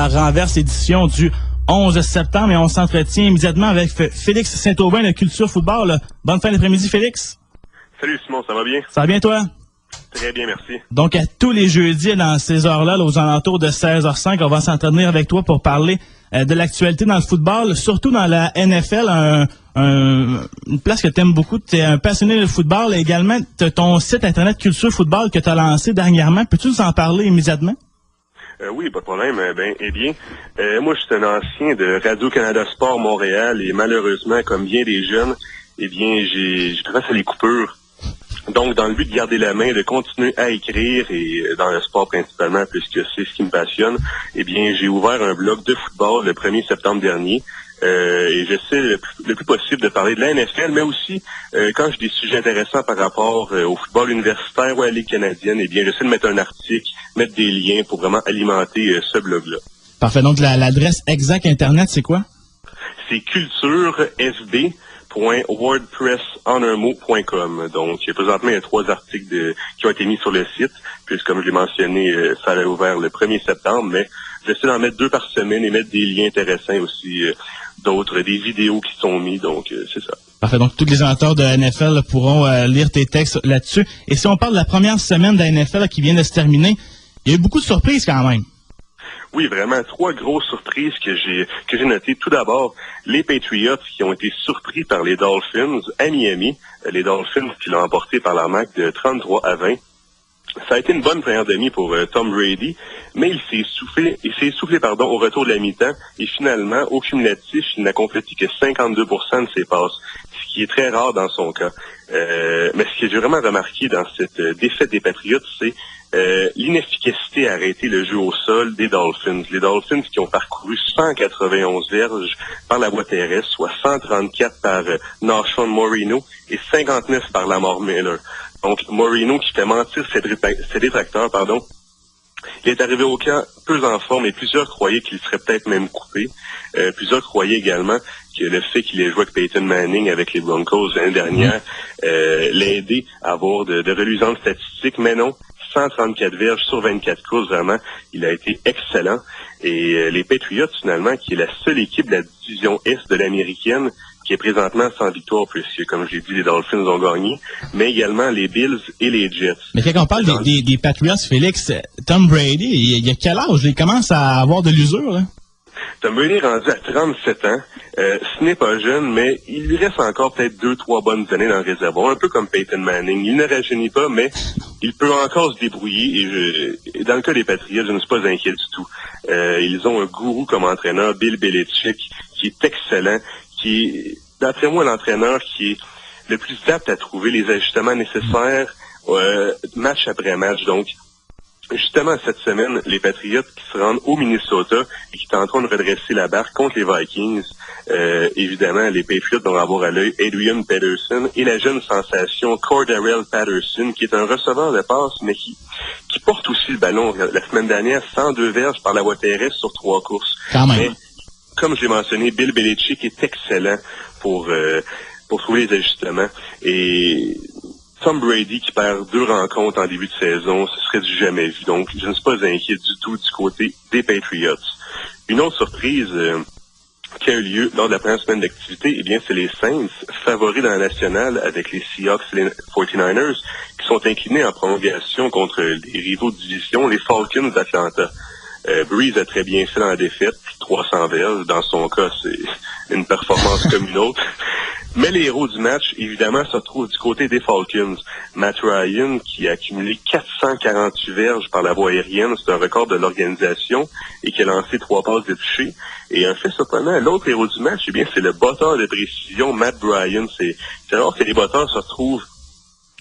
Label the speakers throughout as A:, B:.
A: la Renverse édition du 11 septembre et on s'entretient immédiatement avec Félix Saint-Aubin de Culture Football. Bonne fin d'après-midi, Félix.
B: Salut Simon, ça va bien?
A: Ça va bien, toi?
B: Très bien, merci. Donc,
A: à tous les jeudis, dans ces heures-là, aux alentours de 16h05, on va s'entretenir avec toi pour parler de l'actualité dans le football, surtout dans la NFL, une place que tu aimes beaucoup. Tu es un passionné de football et également ton site Internet Culture Football que tu as lancé dernièrement. Peux-tu nous en parler immédiatement?
B: Oui, pas de problème. Moi, je suis un ancien de Radio-Canada Sport Montréal et malheureusement, comme bien des jeunes, j'ai traversé les coupures. Donc, dans le but de garder la main, de continuer à écrire et dans le sport principalement, puisque c'est ce qui me passionne, j'ai ouvert un blog de football le 1er septembre dernier. Et j'essaie le plus possible de parler de la NFL, mais aussi quand j'ai des sujets intéressants par rapport au football universitaire ou à la Ligue canadienne, j'essaie de mettre un article, mettre des liens pour vraiment alimenter ce blog-là.
A: Parfait. Donc, l'adresse exacte Internet, c'est quoi?
B: C'est culturefb.wordpressenunmot.com. Donc, présentement, il y a 3 articles qui ont été mis sur le site, puisque comme je l'ai mentionné, ça a ouvert le 1er septembre, mais j'essaie d'en mettre 2 par semaine et mettre des liens intéressants aussi, des vidéos qui sont mises, donc c'est ça.
A: Parfait, donc tous les amateurs de NFL pourront lire tes textes là-dessus. Et si on parle de la première semaine de la NFL qui vient de se terminer, il y a eu beaucoup de surprises quand même.
B: Oui, vraiment, 3 grosses surprises que j'ai notées. Tout d'abord, les Patriots qui ont été surpris par les Dolphins à Miami. Les Dolphins qui l'ont emporté par la marque de 33-20. Ça a été une bonne première demi pour Tom Brady, mais il s'est essoufflé au retour de la mi-temps et finalement, au cumulatif, il n'a complété que 52% de ses passes, ce qui est très rare dans son cas. Mais ce que j'ai vraiment remarqué dans cette défaite des Patriots, c'est l'inefficacité à arrêter le jeu au sol des Dolphins. Les Dolphins qui ont parcouru 191 verges par la voie terrestre, soit 134 par Knowshon Moreno et 59 par Lamar Miller. Donc, Moreno qui fait mentir ses détracteurs, il est arrivé au camp peu en forme et plusieurs croyaient qu'il serait peut-être même coupé. Plusieurs croyaient également que le fait qu'il ait joué avec Peyton Manning avec les Broncos l'année dernière l'a aidé à avoir de reluisantes statistiques, mais non. 134 verges sur 24 courses, vraiment, il a été excellent. Et les Patriots, finalement, qui est la seule équipe de la division Est de l'américaine, qui est présentement sans victoire, puisque, comme j'ai dit, les Dolphins ont gagné, mais également les Bills et les Jets.
A: Mais quand on parle des Patriots, Félix, Tom Brady, il a quel âge? Il commence à avoir de l'usure, là?
B: Tom Brady est rendu à 37 ans. Ce n'est pas jeune, mais il lui reste encore peut-être 2-3 bonnes années dans le réservoir, un peu comme Peyton Manning. Il ne rajeunit pas, mais il peut encore se débrouiller. Et dans le cas des Patriots, je ne suis pas inquiet du tout. Ils ont un gourou comme entraîneur, Bill Belichick, qui est excellent, qui est, d'après moi, l'entraîneur qui est le plus apte à trouver les ajustements nécessaires match après match. Donc, justement, cette semaine, les Patriots qui se rendent au Minnesota et qui tenteront de redresser la barre contre les Vikings. Évidemment, les Patriots vont avoir à l'œil Adrian Peterson et la jeune sensation Cordarrelle Patterson, qui est un receveur de passe, mais qui porte aussi le ballon. La semaine dernière, 102 verges par la voie terrestre sur 3 courses.
A: Quand même.
B: Mais, comme je l'ai mentionné, Bill Belichick est excellent pour trouver les ajustements. Et Tom Brady qui perd 2 rencontres en début de saison, ce serait du jamais vu. Donc, je ne suis pas inquiet du tout du côté des Patriots. Une autre surprise qui a eu lieu lors de la première semaine d'activité, c'est les Saints, favoris dans la nationale avec les Seahawks et les 49ers, qui sont inclinés en prolongation contre les rivaux de division, les Falcons d'Atlanta. Breeze a très bien fait dans la défaite, 300 verges. Dans son cas, c'est une performance comme une autre. Mais les héros du match, évidemment, se retrouvent du côté des Falcons. Matt Ryan, qui a accumulé 448 verges par la voie aérienne, c'est un record de l'organisation, et qui a lancé 3 passes de toucher. Et un fait surprenant, l'autre héros du match, c'est le botteur de précision, Matt Bryan. C'est rare que les botteurs se retrouvent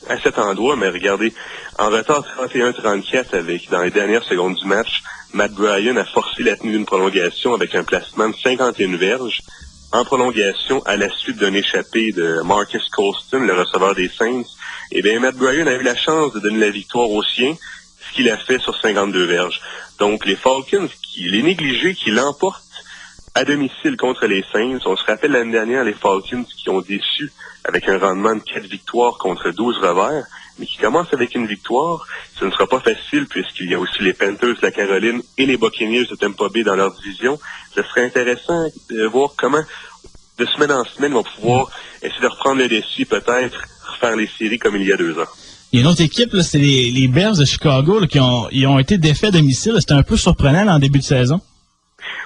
B: à cet endroit, mais regardez, en retard 31-34 dans les dernières secondes du match, Matt Bryan a forcé la tenue d'une prolongation avec un placement de 51 verges. En prolongation, à la suite d'un échappé de Marcus Colston, le receveur des Saints, Matt Bryan a eu la chance de donner la victoire aux siens, ce qu'il a fait sur 52 verges. Donc, les Falcons, les négligés, qui l'emportent à domicile contre les Saints. On se rappelle l'année dernière, les Falcons qui ont déçu avec un rendement de 4 victoires contre 12 revers. mais qui commence avec une victoire. Ce ne sera pas facile puisqu'il y a aussi les Panthers de la Caroline et les Buccaneers de Tampa Bay dans leur division. Ce serait intéressant de voir comment, de semaine en semaine, on va pouvoir essayer de reprendre le défi, peut-être refaire les séries comme il y a 2 ans.
A: Il y a une autre équipe, là, c'est les Bears de Chicago là, ils ont été défaits à domicile. C'était un peu surprenant là, en début de saison.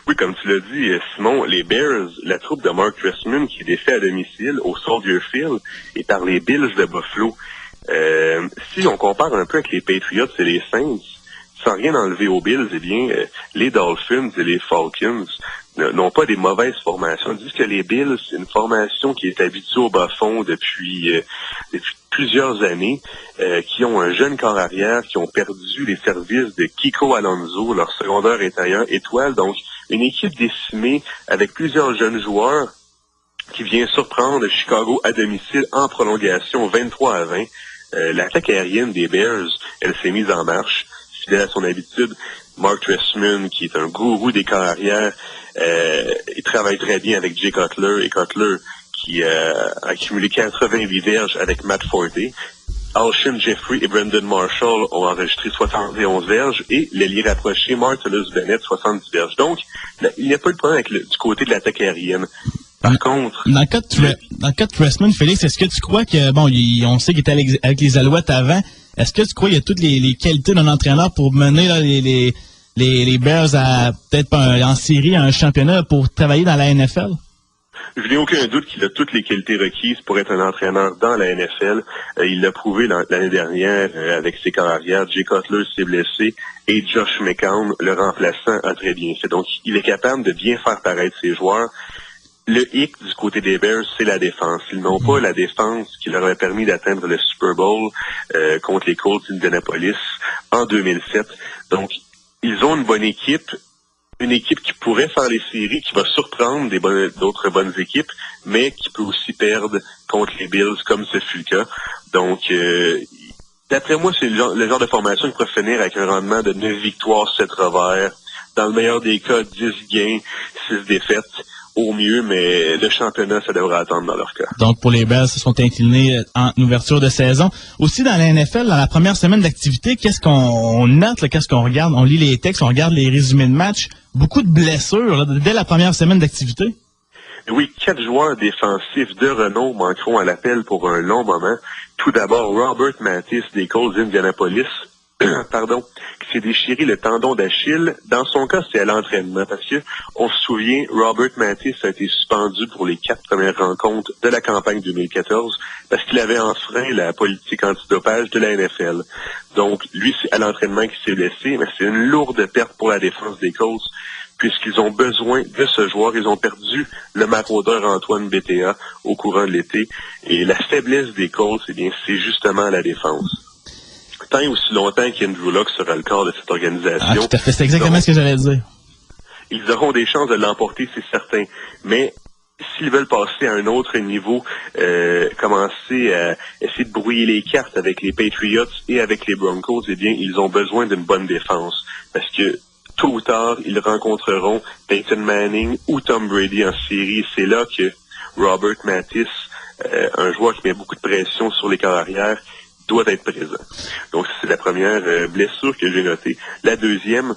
B: Oui, comme tu l'as dit, Simon, les Bears, la troupe de Mark Trestman qui est défait à domicile au Soldier Field et par les Bills de Buffalo. Si on compare un peu avec les Patriots et les Saints, sans rien enlever aux Bills, eh bien, les Dolphins et les Falcons n'ont pas des mauvaises formations. Ils disent que les Bills, c'est une formation qui est habituée au bas-fond depuis plusieurs années, qui ont un jeune corps arrière, qui ont perdu les services de Kiko Alonso, leur secondaire intérieur étoile. Donc, une équipe décimée avec plusieurs jeunes joueurs qui vient surprendre Chicago à domicile en prolongation 23-20. L'attaque aérienne des Bears, elle s'est mise en marche. Fidèle à son habitude, Mark Trestman, qui est un gourou des corps arrière, il travaille très bien avec Jay Cutler, et Cutler qui a accumulé 88 verges avec Matt Forte. Alshon Jeffrey et Brandon Marshall ont enregistré 71 verges et l'ailier rapproché Martellus Bennett 70 verges. Donc, il n'y a pas de problème du côté de l'attaque aérienne. Par contre...
A: Dans le cas de Trestman, Félix, est-ce que tu crois que, bon, on sait qu'il était avec les Alouettes avant, est-ce que tu crois qu'il y a toutes les qualités d'un entraîneur pour mener là, les Bears à peut-être en série, à un championnat pour travailler dans la NFL?
B: Je n'ai aucun doute qu'il a toutes les qualités requises pour être un entraîneur dans la NFL. Il l'a prouvé l'année dernière avec ses carrières. Jay Cutler s'est blessé et Josh McCown, le remplaçant, a très bien fait. Donc, il est capable de bien faire paraître ses joueurs. Le hic du côté des Bears, c'est la défense. Ils n'ont pas la défense qui leur a permis d'atteindre le Super Bowl contre les Colts d'Indianapolis en 2007. Donc, ils ont une bonne équipe. Une équipe qui pourrait faire les séries, qui va surprendre d'autres bonnes équipes, mais qui peut aussi perdre contre les Bills, comme ce fut le cas. Donc, d'après moi, c'est le genre de formation qui pourrait finir avec un rendement de 9 victoires, 7 revers. Dans le meilleur des cas, 10 gains, 6 défaites au mieux, mais le championnat, ça devrait attendre dans leur cas.
A: Donc, pour les Bears, se sont inclinés en ouverture de saison. Aussi, dans la NFL, dans la première semaine d'activité, qu'est-ce qu'on note, là, qu'est-ce qu'on regarde? On lit les textes, on regarde les résumés de match. Beaucoup de blessures là, dès la première semaine d'activité.
B: Oui, 4 joueurs défensifs de renom manqueront à l'appel pour un long moment. Tout d'abord, Robert Mathis des Colts d'Indianapolis, qui s'est déchiré le tendon d'Achille. Dans son cas, c'est à l'entraînement, parce que on se souvient, Robert Mathis a été suspendu pour les 4 premières rencontres de la campagne 2014 parce qu'il avait enfreint la politique antidopage de la NFL. Donc, lui, c'est à l'entraînement qu'il s'est blessé, mais c'est une lourde perte pour la défense des Colts, puisqu'ils ont besoin de ce joueur. Ils ont perdu le maraudeur Antoine Bethea au courant de l'été. Et la faiblesse des Colts, eh bien, c'est justement la défense. Tant et aussi longtemps qu'Andrew Luck sera le corps de cette organisation.
A: Ah, tout à fait. C'est exactement ce que j'allais dire.
B: Ils auront des chances de l'emporter, c'est certain. Mais s'ils veulent passer à un autre niveau, commencer à essayer de brouiller les cartes avec les Patriots et avec les Broncos, eh bien, ils ont besoin d'une bonne défense. Parce que tôt ou tard, ils rencontreront Peyton Manning ou Tom Brady en série. C'est là que Robert Mathis, un joueur qui met beaucoup de pression sur les corps arrière, doit être présent. Donc, c'est la première blessure que j'ai notée. La deuxième,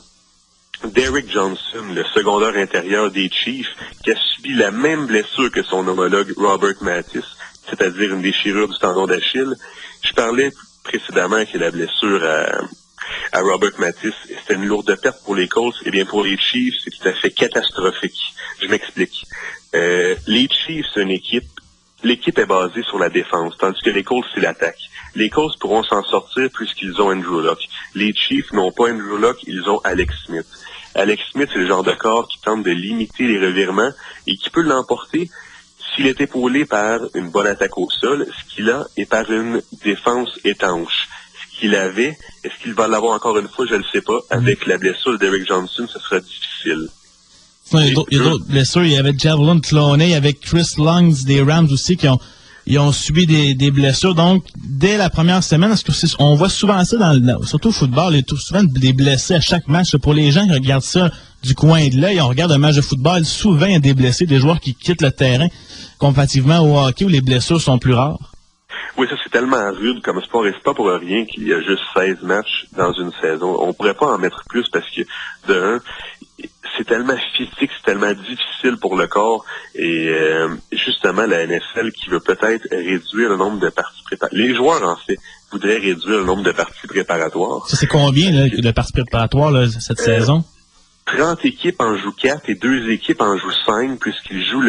B: Derrick Johnson, le secondaire intérieur des Chiefs, qui a subi la même blessure que son homologue Robert Mathis, c'est-à-dire une déchirure du tendon d'Achille. Je parlais précédemment que la blessure à Robert Mathis, c'était une lourde perte pour les Colts. Eh bien, pour les Chiefs, c'est tout à fait catastrophique. Je m'explique. Les Chiefs, c'est une équipe. L'équipe est basée sur la défense, tandis que les Colts, c'est l'attaque. Les Colts pourront s'en sortir puisqu'ils ont Andrew Luck. Les Chiefs n'ont pas Andrew Luck, ils ont Alex Smith. Alex Smith, c'est le genre de corps qui tente de limiter les revirements et qui peut l'emporter s'il est épaulé par une bonne attaque au sol, ce qu'il a, et par une défense étanche. Ce qu'il avait, est-ce qu'il va l'avoir encore une fois, je ne le sais pas. Avec la blessure de Derrick Johnson, ce sera difficile.
A: Il y a d'autres blessures. Il y avait Javelin Clowney, avec Chris Lungs des Rams aussi qui ont subi des blessures. Donc, dès la première semaine, on voit souvent ça surtout au football, il y a souvent des blessés à chaque match. Pour les gens qui regardent ça du coin de l'œil, on regarde un match de football, souvent il y a des blessés, des joueurs qui quittent le terrain comparativement au hockey où les blessures sont plus rares.
B: Oui, ça c'est tellement rude comme sport et c'est pas pour rien qu'il y a juste 16 matchs dans une saison. On pourrait pas en mettre plus parce que, de un, c'est tellement physique, c'est tellement difficile pour le corps et justement la NFL qui veut peut-être réduire le nombre de parties préparatoires. Les joueurs, en fait, voudraient réduire le nombre de parties préparatoires.
A: Ça, c'est combien là, de parties préparatoires là, cette saison?
B: 30 équipes en jouent 4 et 2 équipes en jouent 5 puisqu'ils jouent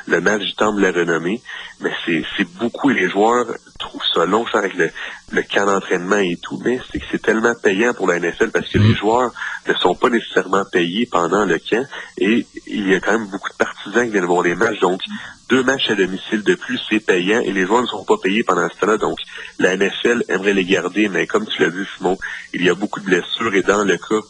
B: le match du temps de la renommée. Mais c'est beaucoup et les joueurs trouvent ça long avec le camp d'entraînement et tout. Mais c'est que c'est tellement payant pour la NFL parce que les joueurs ne sont pas nécessairement payés pendant le camp et il y a quand même beaucoup de partisans qui viennent voir les matchs. Donc, 2 matchs à domicile de plus, c'est payant et les joueurs ne sont pas payés pendant ce temps-là. Donc, la NFL aimerait les garder, mais comme tu l'as dit, Simon, il y a beaucoup de blessures et dans le cas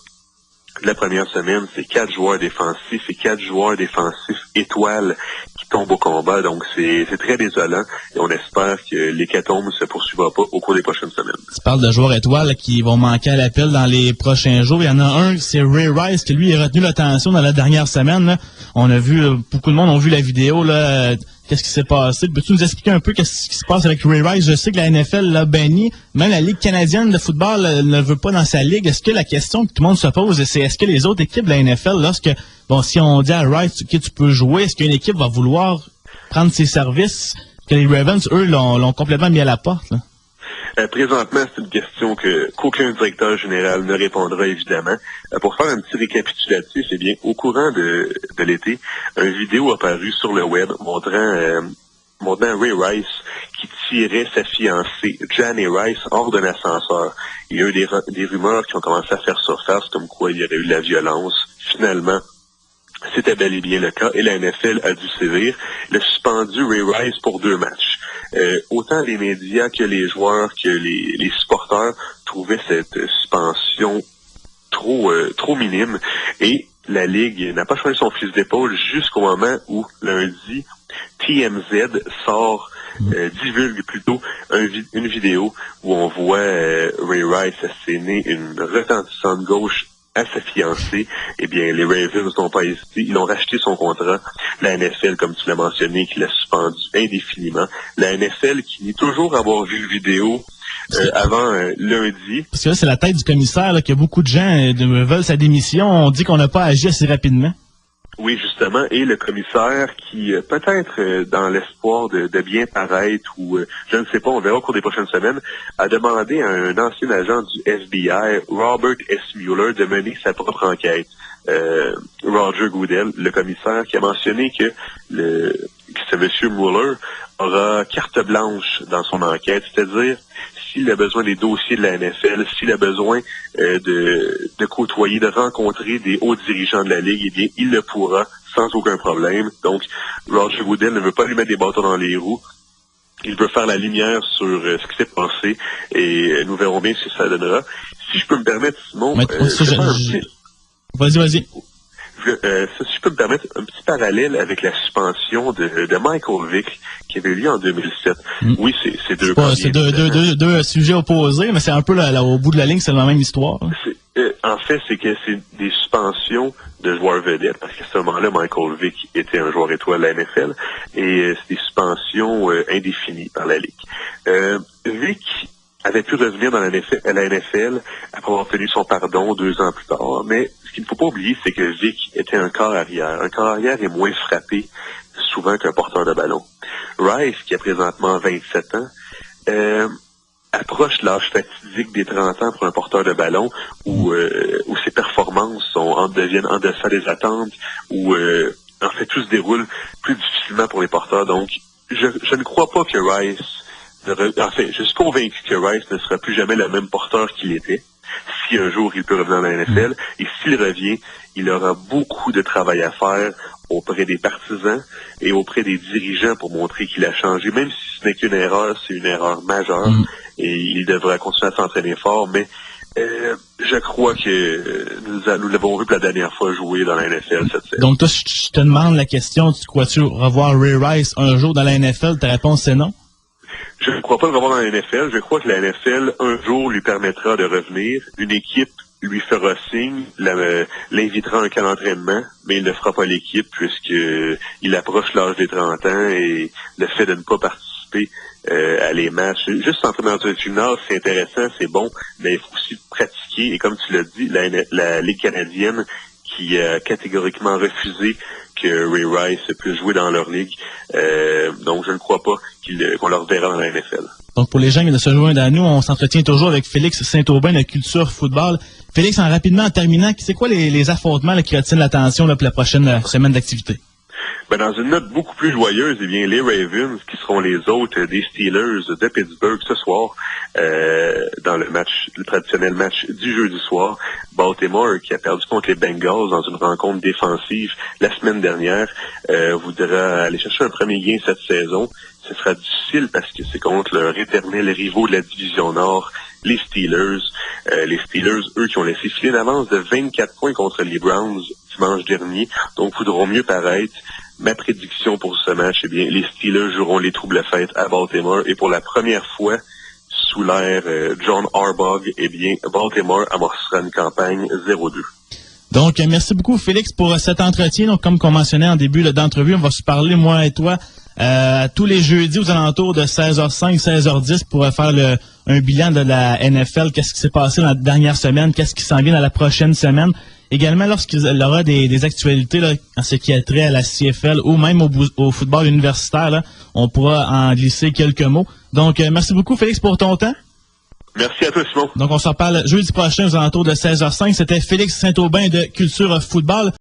B: la première semaine, c'est 4 joueurs défensifs et 4 joueurs défensifs étoiles qui tombent au combat. Donc, c'est très désolant et on espère que l'hécatombe ne se poursuivra pas au cours des prochaines semaines.
A: Tu parles de joueurs étoiles qui vont manquer à l'appel dans les prochains jours. Il y en a un, c'est Ray Rice, qui lui a retenu l'attention dans la dernière semaine. Là. On a vu, beaucoup de monde ont vu la vidéo, là. Qu'est-ce qui s'est passé? Peux-tu nous expliquer un peu qu'est-ce qui se passe avec Ray Rice? Je sais que la NFL l'a banni. Même la Ligue canadienne de football ne veut pas dans sa ligue. Est-ce que la question que tout le monde se pose, c'est est-ce que les autres équipes de la NFL, lorsque, bon, si on dit à Rice que tu peux jouer, est-ce qu'une équipe va vouloir prendre ses services? Que les Ravens, eux, l'ont complètement mis à la porte, là.
B: Présentement, c'est une question qu'aucun directeur général ne répondra évidemment. Pour faire un petit récapitulatif, eh bien, au courant de l'été, une vidéo a paru sur le web montrant Ray Rice qui tirait sa fiancée, Janny Rice, hors d'un ascenseur. Il y a eu des rumeurs qui ont commencé à faire surface comme quoi il y aurait eu de la violence. Finalement, c'était bel et bien le cas et la NFL a dû sévir. Le suspendu Ray Rice pour 2 matchs. Autant les médias que les joueurs que les supporters trouvaient cette suspension trop minime et la Ligue n'a pas changé son fusil d'épaule jusqu'au moment où lundi TMZ divulgue plutôt une vidéo où on voit Ray Rice asséner une retentissante gauche à sa fiancée. Eh bien, les Ravens n'ont pas hésité. Ils ont racheté son contrat. La NFL, comme tu l'as mentionné, qui l'a suspendu indéfiniment. La NFL qui nie toujours avoir vu le vidéo avant lundi.
A: Parce que là, c'est la tête du commissaire, là, que beaucoup de gens veulent sa démission. On dit qu'on n'a pas agi assez rapidement.
B: Oui, justement, et le commissaire qui, peut-être dans l'espoir de bien paraître ou je ne sais pas, on verra au cours des prochaines semaines, a demandé à un ancien agent du FBI, Robert S. Mueller, de mener sa propre enquête. Roger Goodell, le commissaire, qui a mentionné que ce monsieur Mueller aura carte blanche dans son enquête, c'est-à-dire s'il a besoin des dossiers de la NFL, s'il a besoin de côtoyer, de rencontrer des hauts dirigeants de la Ligue, eh bien, il le pourra sans aucun problème. Donc, Roger Goodell ne veut pas lui mettre des bâtons dans les roues. Il veut faire la lumière sur ce qui s'est passé et nous verrons bien ce que ça donnera. Si je peux me permettre, Simon...
A: Vas-y.
B: Si je peux me permettre un petit parallèle avec la suspension de Michael Vick qui avait lieu en 2007. Oui, c'est deux cas.
A: C'est deux sujets opposés, mais c'est un peu là, au bout de la ligne, c'est la même histoire.
B: En fait, c'est que c'est des suspensions de joueurs vedettes, parce qu'à ce moment-là, Michael Vick était un joueur étoile de la NFL, et c'est des suspensions indéfinies par la Ligue. Vick avait pu revenir dans la NFL après avoir obtenu son pardon 2 ans plus tard, mais ce qu'il ne faut pas oublier, c'est que Vick était un corps arrière. Un corps arrière est moins frappé souvent qu'un porteur de ballon. Rice, qui a présentement 27 ans, approche l'âge fatidique des 30 ans pour un porteur de ballon où ses performances deviennent en deçà des attentes, où en fait tout se déroule plus difficilement pour les porteurs. Donc, je ne crois pas que Rice... je suis convaincu que Rice ne sera plus jamais le même porteur qu'il était. Si un jour il peut revenir dans la NFL, et s'il revient, il aura beaucoup de travail à faire auprès des partisans et auprès des dirigeants pour montrer qu'il a changé. Même si ce n'est qu'une erreur, c'est une erreur majeure et il devra continuer à s'entraîner fort, mais je crois que nous l'avons vu pour la dernière fois jouer dans la NFL cette saison.
A: Donc toi, je te demande la question, tu crois-tu revoir Ray Rice un jour dans la NFL? Ta réponse c'est non?
B: Je ne crois pas le revoir dans la NFL. Je crois que la NFL, un jour, lui permettra de revenir. Une équipe lui fera signe, l'invitera à un camp d'entraînement, mais il ne fera pas l'équipe puisqu'il approche l'âge des 30 ans et le fait de ne pas participer participer à les matchs. Juste entrer dans un gymnase, c'est intéressant, c'est bon, mais il faut aussi pratiquer. Et comme tu l'as dit, la Ligue canadienne qui a catégoriquement refusé que Ray Rice puisse jouer dans leur ligue. Donc, je ne crois pas qu'on leur verra dans la NFL.
A: Donc, pour les gens qui viennent de se joindre à nous, on s'entretient toujours avec Félix Saint-Aubin de Culture Football. Félix, rapidement, en terminant, c'est quoi les affrontements là, qui retiennent l'attention pour la prochaine semaine d'activité?
B: Ben, dans une note beaucoup plus joyeuse, eh bien, les Ravens, qui seront les hôtes des Steelers de Pittsburgh ce soir, dans le traditionnel match du jeudi soir. Baltimore, qui a perdu contre les Bengals dans une rencontre défensive la semaine dernière, voudra aller chercher un premier gain cette saison. Ce sera difficile parce que c'est contre leur éternel rivaux de la division Nord, les Steelers. Les Steelers, eux, qui ont laissé filer une avance de 24 points contre les Browns dimanche dernier, donc voudront mieux paraître. Ma prédiction pour ce match, eh bien, les Steelers joueront les troubles-fêtes à Baltimore et pour la première fois sous l'ère John Harbaugh, eh bien, Baltimore amorcera une campagne 0-2.
A: Donc, merci beaucoup, Félix, pour cet entretien. Donc, comme qu'on mentionnait en début d'entrevue, on va se parler, moi et toi, tous les jeudis aux alentours de 16h05, 16h10 pour faire un bilan de la NFL. Qu'est-ce qui s'est passé dans la dernière semaine? Qu'est-ce qui s'en vient dans la prochaine semaine? Également, lorsqu'il y aura des actualités là, en ce qui a trait à la CFL ou même au football universitaire, là, on pourra en glisser quelques mots. Donc, merci beaucoup, Félix, pour ton temps.
B: Merci à toi, Simon.
A: Donc, on s'en parle jeudi prochain aux alentours de 16h05. C'était Félix Saint-Aubin de Culture Football.